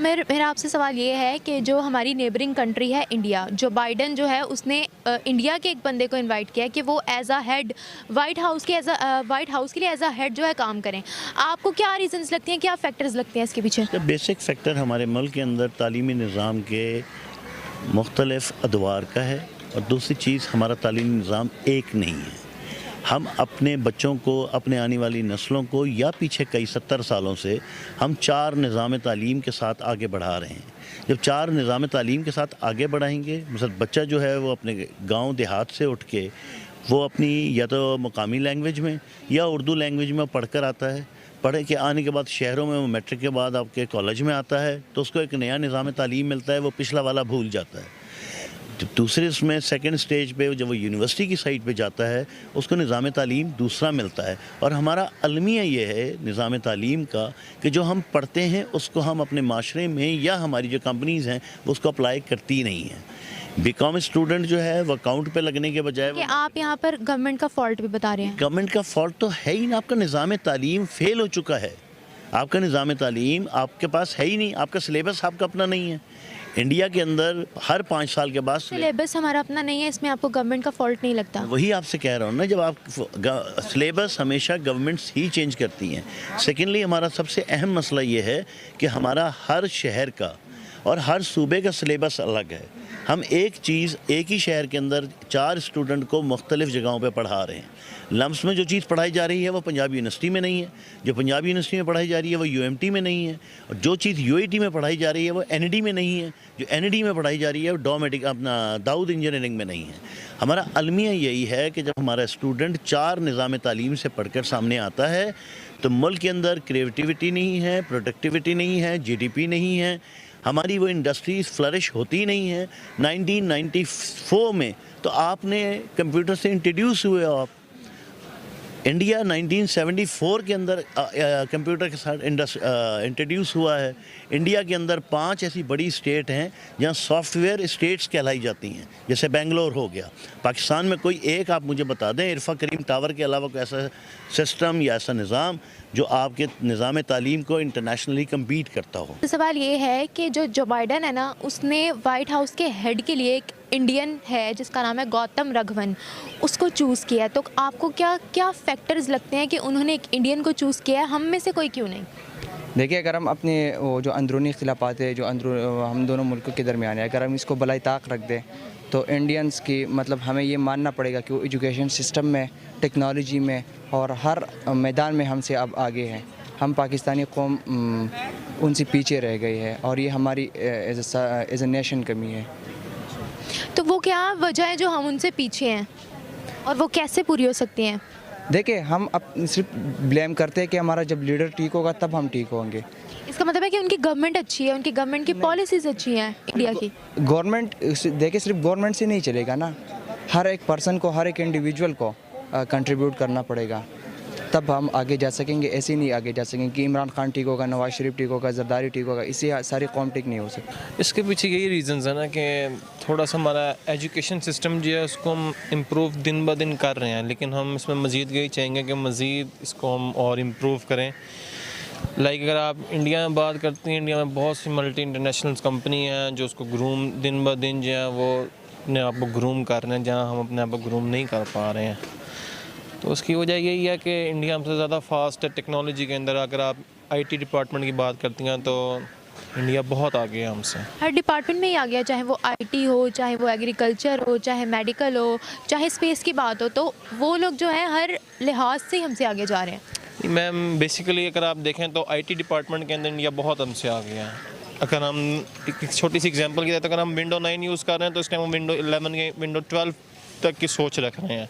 आमिर, मेरा आपसे सवाल ये है कि जो हमारी नेबरिंग कंट्री है इंडिया, जो बाइडन जो है उसने इंडिया के एक बंदे को इनवाइट किया है कि वो as a head White House के लिए एज अ हेड जो है काम करें। आपको क्या रीजंस लगते हैं, क्या फैक्टर्स लगते हैं इसके पीछे? बेसिक फैक्टर हमारे मुल्क के अंदर तालीमी निज़ाम के मुख्तलिफ अदवार का है, और दूसरी चीज़ हमारा तालीमी निज़ाम एक नहीं है। हम अपने बच्चों को, अपने आने वाली नस्लों को, या पीछे कई 70 सालों से हम 4 निज़ाम तालीम के साथ आगे बढ़ा रहे हैं। जब 4 निज़ाम तालीम के साथ आगे बढ़ाएंगे, मतलब बच्चा जो है वो अपने गांव देहात से उठ के वो अपनी या तो मकामी लैंग्वेज में या उर्दू लैंग्वेज में पढ़ कर आता है, पढ़ के आने के बाद शहरों में वो मैट्रिक के बाद आपके कॉलेज में आता है तो उसको एक नया निज़ाम तालीम मिलता है, वो पिछला वाला भूल जाता है। दूसरे इसमें सेकंड स्टेज पे जब वो यूनिवर्सिटी की साइड पे जाता है उसको निज़ाम तालीम दूसरा मिलता है। और हमारा अलमिया ये है निज़ाम तालीम का कि जो हम पढ़ते हैं उसको हम अपने माशरे में या हमारी जो कंपनीज़ हैं वो उसको अप्लाई करती नहीं हैं। बीकॉम स्टूडेंट जो है वो अकाउंट पे लगने के बजाय, कि आप यहाँ पर गवर्नमेंट का फॉल्ट भी बता रहे हैं। गवर्नमेंट का फॉल्ट तो है ही ना, आपका निज़ाम तालीम फेल हो चुका है। आपका निज़ाम तालीम आपके पास है ही नहीं, आपका सिलेबस आपका अपना नहीं है। इंडिया के अंदर हर 5 साल के बाद सिलेबस हमारा अपना नहीं है, इसमें आपको गवर्नमेंट का फॉल्ट नहीं लगता? वही आपसे कह रहा हूँ ना, जब आप सिलेबस हमेशा गवर्नमेंट्स ही चेंज करती हैं। सेकेंडली हमारा सबसे अहम मसला ये है कि हमारा हर शहर का और हर सूबे का सिलेबस अलग है। हम एक चीज़ एक ही शहर के अंदर 4 स्टूडेंट को मुख्तलिफ़ जगहों पे पढ़ा रहे हैं। लम्स में जो चीज़ पढ़ाई जा रही है वो पंजाब यूनिवर्सिटी में नहीं है, जो पंजाब यूनिवर्सिटी में पढ़ाई जा रही है वो यूएमटी में नहीं है, और जो चीज़ यूएटी में पढ़ाई जा रही है वो एनडी में नहीं है, जो एनडी में पढ़ाई जा रही है वो डोमेटिक अपना दाऊद इंजीनियरिंग में नहीं है। हमारा अलमिया यही है कि जब हमारा स्टूडेंट 4 निज़ाम तालीम से पढ़कर सामने आता है तो मुल्क के अंदर क्रिएटिविटी नहीं है, प्रोडक्टिविटी नहीं है, जीडीपी नहीं है, हमारी वो इंडस्ट्रीज़ फ्लरिश होती नहीं है। 1994 में तो आपने कंप्यूटर से इंट्रोड्यूस हुए हो आप। इंडिया 1974 के अंदर कंप्यूटर के साथ इंट्रोड्यूस हुआ है। इंडिया के अंदर 5 ऐसी बड़ी स्टेट हैं जहाँ सॉफ्टवेयर स्टेट्स कहलाई जाती हैं, जैसे बेंगलोर हो गया। पाकिस्तान में कोई एक आप मुझे बता दें इरफा करीम टावर के अलावा कोई ऐसा सिस्टम या ऐसा निज़ाम जो आपके निज़ाम तालीम को इंटरनेशनली कम्पीट करता हो। तो सवाल ये है कि जो बाइडन है ना, उसने वाइट हाउस के हेड के लिए एक इंडियन है जिसका नाम है गौतम राघवन, उसको चूज़ किया है। तो आपको क्या क्या फैक्टर्स लगते हैं कि उन्होंने एक इंडियन को चूज़ किया है, हम में से कोई क्यों नहीं? देखिए, अगर हम अपने वो जो अंदरूनी इख्तिलाफात है जो हम दोनों मुल्कों के दरमियान है, अगर हम इसको बलाई ताक रख दें तो इंडियंस की मतलब हमें ये मानना पड़ेगा कि वो एजुकेशन सिस्टम में, टेक्नोलॉजी में और हर मैदान में हमसे अब आगे हैं। हम पाकिस्तानी कौम उनसे पीछे रह गई है और ये हमारी एज ए नेशन कमी है। तो वो क्या वजह है जो हम उनसे पीछे हैं और वो कैसे पूरी हो सकती हैं? देखिए, हम अब सिर्फ ब्लेम करते हैं कि हमारा जब लीडर ठीक होगा तब हम ठीक होंगे। इसका मतलब है कि उनकी गवर्नमेंट अच्छी है, उनकी गवर्नमेंट की पॉलिसीज़ अच्छी हैं इंडिया की। गवर्नमेंट देखिए, सिर्फ गवर्नमेंट से नहीं चलेगा ना, हर एक पर्सन को, हर एक इंडिविजुअल को कंट्रीब्यूट करना पड़ेगा, तब हम आगे जा सकेंगे। ऐसे नहीं आगे जा सकेंगे कि इमरान खान ठीक होगा, नवाज शरीफ ठीक होगा, जरदारी ठीक होगा, इससे सारी कौम ठीक नहीं हो सकती। इसके पीछे यही रीज़न्स है ना कि थोड़ा सा हमारा एजुकेशन सिस्टम जो है उसको हम इम्प्रूव दिन ब दिन कर रहे हैं, लेकिन हम इसमें मज़ीद यही चाहेंगे कि मज़ीद इसको हम और इम्प्रूव करें। लाइक अगर आप इंडिया में बात करते हैं, इंडिया में बहुत सी मल्टी इंटरनेशनल कंपनी हैं जो उसको ग्रूम दिन ब दिन जो है वो अपने आप को ग्रूम कर रहे हैं, जहाँ हम अपने आप को ग्रूम नहीं कर पा रहे हैं। तो उसकी वजह यही है कि इंडिया हमसे ज़्यादा फास्ट है टेक्नोलॉजी के अंदर। अगर आप आईटी डिपार्टमेंट की बात करती हैं तो इंडिया बहुत आगे है हमसे। हर डिपार्टमेंट में ही आ गया, चाहे वो आईटी हो, चाहे वो एग्रीकल्चर हो, चाहे मेडिकल हो, चाहे स्पेस की बात हो, तो वो लोग जो है हर लिहाज से हमसे आगे जा रहे हैं। मैम बेसिकली अगर आप देखें तो आईटी डिपार्टमेंट के अंदर इंडिया बहुत हमसे आ गया है। अगर हम एक छोटी सी एग्जांपल की जाए तो अगर हम विंडो 9 यूज़ कर रहे हैं तो इस टाइम हम विंडो 11 के विंडो 12 तक की सोच रख रहे हैं।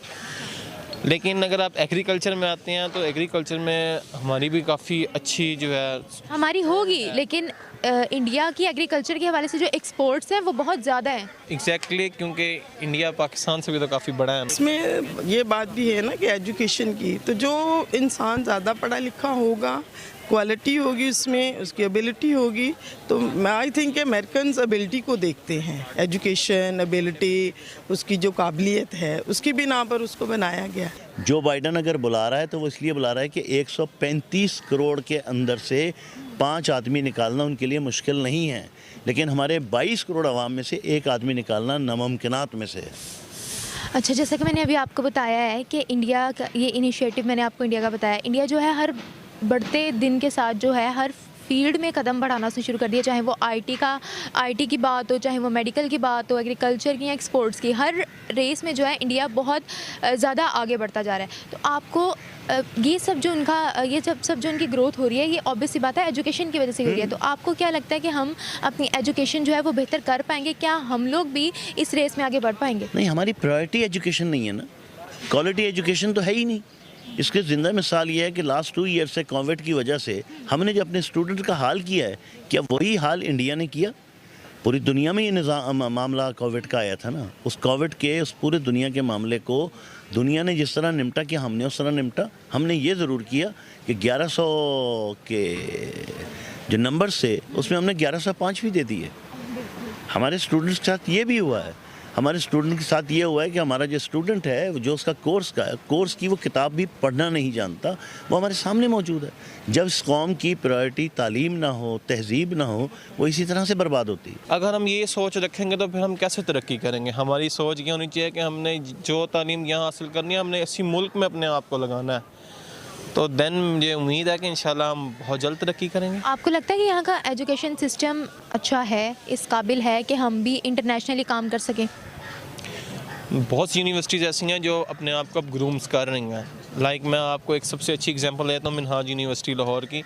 लेकिन अगर आप एग्रीकल्चर में आते हैं तो एग्रीकल्चर में हमारी भी काफ़ी अच्छी जो है हमारी होगी, लेकिन इंडिया की एग्रीकल्चर के हवाले से जो एक्सपोर्ट्स हैं वो बहुत ज़्यादा हैं। एग्जैक्टली क्योंकि इंडिया पाकिस्तान से भी तो काफ़ी बड़ा है। इसमें ये बात भी है ना कि एजुकेशन की, तो जो इंसान ज़्यादा पढ़ा लिखा होगा, क्वालिटी होगी उसमें, उसकी एबिलिटी होगी, तो आई थिंक अमेरिकन एबिलिटी को देखते हैं, एजुकेशन एबिलिटी, उसकी जो काबिलियत है उसकी बिना पर उसको बनाया गया। जो बाइडन अगर बुला रहा है तो वो इसलिए बुला रहा है कि 135 करोड़ के अंदर से 5 आदमी निकालना उनके लिए मुश्किल नहीं है, लेकिन हमारे 22 करोड़ आवाम में से एक आदमी निकालना नामुमकिनात में से है। अच्छा, जैसा कि मैंने अभी आपको बताया है कि इंडिया का ये इनिशिएटिव, मैंने आपको इंडिया का बताया, इंडिया जो है हर बढ़ते दिन के साथ जो है हर फील्ड में कदम बढ़ाना से शुरू कर दिया, चाहे वो आईटी की बात हो, चाहे वो मेडिकल की बात हो, एग्रीकल्चर की या एक्सपोर्ट्स की, हर रेस में जो है इंडिया बहुत ज़्यादा आगे बढ़ता जा रहा है। तो आपको ये सब जो उनकी ग्रोथ हो रही है, ये ऑब्वियस सी बात है एजुकेशन की वजह से हो रही है। तो आपको क्या लगता है कि हम अपनी एजुकेशन जो है वो बेहतर कर पाएंगे? क्या हम लोग भी इस रेस में आगे बढ़ पाएंगे? नहीं, हमारी प्रायोरिटी एजुकेशन नहीं है ना, क्वालिटी एजुकेशन तो है ही नहीं। इसके ज़िंदा मिसाल ये है कि लास्ट 2 ईयर से कोविड की वजह से हमने जो अपने स्टूडेंट का हाल किया है, क्या वही हाल इंडिया ने किया? पूरी दुनिया में ये मामला कोविड का आया था ना, उस कोविड के उस पूरे दुनिया के मामले को दुनिया ने जिस तरह निपटा कि हमने उस तरह निपटा। हमने ये ज़रूर किया कि 1100 के जो नंबर से उसमें हमने 1105 भी दे दिए। हमारे स्टूडेंट्स के साथ ये भी हुआ है, हमारे स्टूडेंट के साथ ये हुआ है कि हमारा जो स्टूडेंट है, जो उसका कोर्स की वो किताब भी पढ़ना नहीं जानता, वो हमारे सामने मौजूद है। जब इस कौम की प्रायोरिटी तालीम ना हो, तहजीब ना हो, वो इसी तरह से बर्बाद होती है। अगर हम ये सोच रखेंगे तो फिर हम कैसे तरक्की करेंगे? हमारी सोच ये होनी चाहिए कि हमने जो तालीम यहाँ हासिल करनी है, हमने इसी मुल्क में अपने आप को लगाना है। तो देन मुझे उम्मीद है कि इंशाल्लाह हम बहुत जल्द तरक्की करेंगे। आपको लगता है कि यहाँ का एजुकेशन सिस्टम अच्छा है, इस काबिल है कि हम भी इंटरनेशनली काम कर सकें? बहुत सी यूनिवर्सिटीज़ ऐसी हैं जो अपने आप को अब ग्रूम्स कर रही हैं। लाइक मैं आपको एक सबसे अच्छी एग्जांपल देता हूँ मिनहाज यूनिवर्सिटी लाहौर की,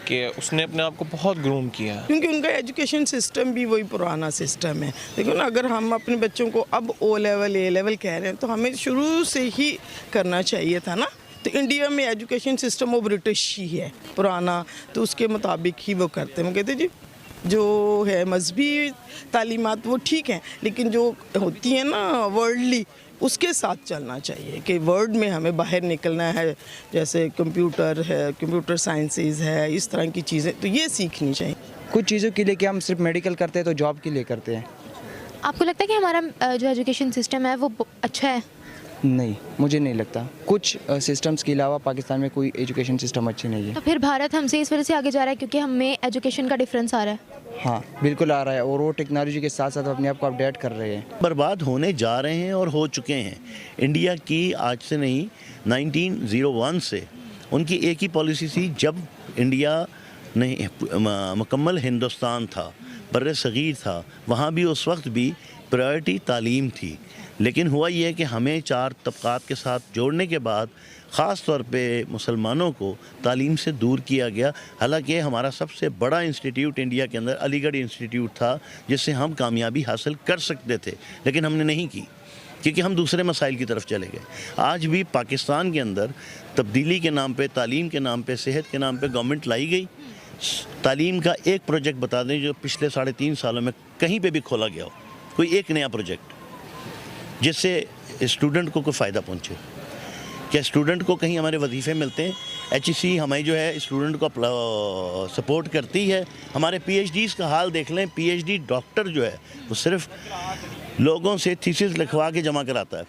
कि उसने अपने आप को बहुत ग्रूम किया है। क्योंकि उनका एजुकेशन सिस्टम भी वही पुराना सिस्टम है। देखो ना, अगर हम अपने बच्चों को अब O लेवल A लेवल कह रहे हैं तो हमें शुरू से ही करना चाहिए था ना। तो इंडिया में एजुकेशन सिस्टम वो ब्रिटिश ही है पुराना, तो उसके मुताबिक ही वो करते हैं। वो कहते हैं जी जो है मजहबी तालीमात वो ठीक हैं, लेकिन जो होती है ना वर्ल्डली, उसके साथ चलना चाहिए कि वर्ल्ड में हमें बाहर निकलना है। जैसे कंप्यूटर है, कंप्यूटर साइंसेस है, इस तरह की चीज़ें तो ये सीखनी चाहिए। कुछ चीज़ों के लिए कि हम सिर्फ मेडिकल करते हैं तो जॉब के लिए करते हैं। आपको लगता है कि हमारा जो एजुकेशन सिस्टम है वो अच्छा है? नहीं, मुझे नहीं लगता। कुछ सिस्टम्स के अलावा पाकिस्तान में कोई एजुकेशन सिस्टम अच्छी नहीं है। तो फिर भारत हमसे इस वजह से आगे जा रहा है क्योंकि हमें एजुकेशन का डिफरेंस आ रहा है? हाँ, बिल्कुल आ रहा है, और वो टेक्नोलॉजी के साथ साथ अपने आप को अपडेट कर रहे हैं। बर्बाद होने जा रहे हैं और हो चुके हैं। इंडिया की आज से नहीं, 1901 से उनकी एक ही पॉलिसी थी। जब इंडिया नहीं मुकम्मल हिंदुस्तान था, बर्रे सगीर था, वहाँ भी उस वक्त भी प्रायोरिटी तालीम थी। लेकिन हुआ ये है कि हमें 4 तबक़ात के साथ जोड़ने के बाद ख़ास तौर पे मुसलमानों को तालीम से दूर किया गया। हालांकि हमारा सबसे बड़ा इंस्टीट्यूट इंडिया के अंदर अलीगढ़ इंस्टीट्यूट था, जिससे हम कामयाबी हासिल कर सकते थे, लेकिन हमने नहीं की क्योंकि हम दूसरे मसाइल की तरफ चले गए। आज भी पाकिस्तान के अंदर तब्दीली के नाम पे, तालीम के नाम पे, सेहत के नाम पे गवर्नमेंट लाई गई। तालीम का एक प्रोजेक्ट बता दें जो पिछले 3.5 सालों में कहीं पे भी खोला गया हो, कोई एक नया प्रोजेक्ट जिससे स्टूडेंट को कोई फ़ायदा पहुँचे। क्या स्टूडेंट को कहीं हमारे वजीफ़े मिलते हैं? HEC हमारी जो है स्टूडेंट को सपोर्ट करती है। हमारे PhDs का हाल देख लें, PhD डॉक्टर जो है वो सिर्फ लोगों से थीसिस लिखवा के जमा कराता है।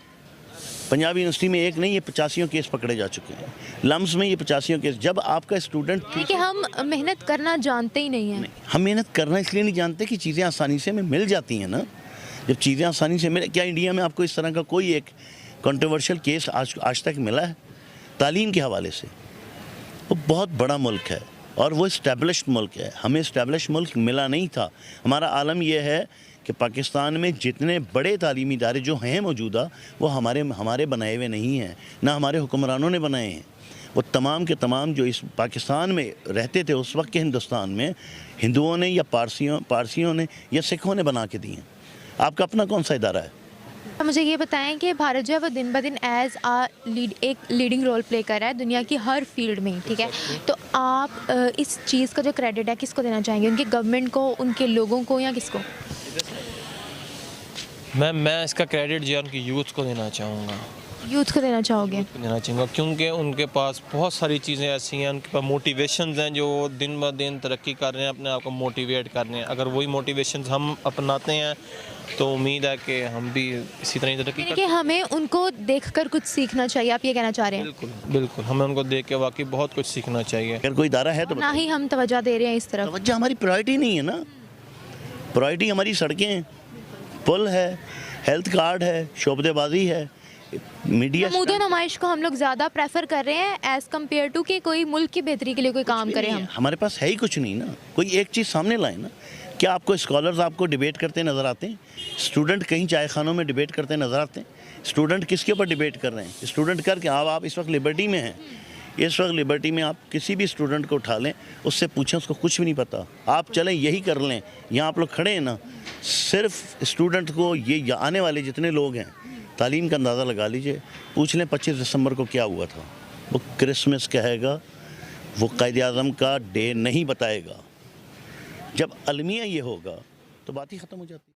पंजाब यूनिवर्सिटी में एक नहीं, ये 85 केस पकड़े जा चुके हैं। लम्स में ये 85 केस। जब आपका स्टूडेंट कि हम मेहनत करना जानते ही नहीं हैं। हम मेहनत करना इसलिए नहीं जानते कि चीज़ें आसानी से हमें मिल जाती हैं ना। जब चीज़ें आसानी से मिले, क्या इंडिया में आपको इस तरह का कोई एक कंट्रोवर्शियल केस आज तक मिला है? तालीम के हवाले से वो बहुत बड़ा मुल्क है और वो इस्टेब्लिश्ड मुल्क है। हमें इस्टेब्लिश्ड मुल्क मिला नहीं था। हमारा आलम यह है कि पाकिस्तान में जितने बड़े तालीमी इदारे जो हैं मौजूदा, वो हमारे बनाए हुए नहीं हैं, ना हमारे हुक्मरानों ने बनाए हैं। वो तमाम के तमाम जो इस पाकिस्तान में रहते थे उस वक्त के हिंदुस्तान में, हिंदुओं ने या पारसियों ने या सिखों ने बना के दिए हैं। आपका अपना कौन सा इदारा है? मुझे ये बताएं कि भारत जो है वो दिन ब दिन एक लीडिंग रोल प्ले कर रहा है दुनिया की हर फील्ड में, ठीक है? तो आप इस चीज़ का जो क्रेडिट है किसको देना चाहेंगे? उनके गवर्नमेंट को, उनके लोगों को, या किसको? मैं इसका क्रेडिट जो है उनकी यूथ को देना चाहूँगा। यूथ को देना चाहोगे? देना चाहूँगा क्योंकि उनके पास बहुत सारी चीज़ें ऐसी हैं, उनके पास मोटिवेशंस हैं जो दिन ब दिन तरक्की कर रहे हैं, अपने आप को मोटिवेट कर रहे हैं। अगर वही मोटिवेशंस हम अपनाते हैं तो उम्मीद है कि हम भी इसी तरह तरक्की यानी कि हमें उनको देखकर कुछ सीखना चाहिए, आप ये कहना चाह रहे हैं? बिल्कुल बिल्कुल, हमें उनको देख के वाकई बहुत कुछ सीखना चाहिए। अगर कोई इदारा है तो ना ही हम तवज्जो दे रहे हैं इस तरफ। तवज्जो हमारी प्रायोरिटी नहीं है ना। प्रायोरिटी हमारी सड़कें, पुल है, हेल्थ कार्ड है, शोबदेबाजी है, मीडिया। नमूदो नुमाइश को हम लोग ज़्यादा प्रेफर कर रहे हैं एज़ कम्पेयर टू कि कोई मुल्क की बेहतरी के लिए कोई काम करें हम। हमारे पास है ही कुछ नहीं ना। कोई एक चीज़ सामने लाए ना। क्या आपको स्कॉलर्स आपको डिबेट करते नज़र आते हैं? स्टूडेंट कहीं चाय खानों में डिबेट करते नज़र आते हैं? स्टूडेंट किसके ऊपर डिबेट कर रहे हैं? स्टूडेंट करके आप इस वक्त लिबर्टी में हैं। इस वक्त लिबर्टी में आप किसी भी स्टूडेंट को उठा लें, उससे पूछें, उसको कुछ भी नहीं पता। आप चलें यही कर लें, यहाँ आप लोग खड़े हैं ना, सिर्फ स्टूडेंट को ये आने वाले जितने लोग हैं तालीम का अंदाज़ा लगा लीजिए। पूछ लें 25 दिसंबर को क्या हुआ था। वो क्रिसमस कहेगा, वो कायद-ए-आज़म का डे नहीं बताएगा। जब अलमिया ये होगा तो बात ही ख़त्म हो जाती है।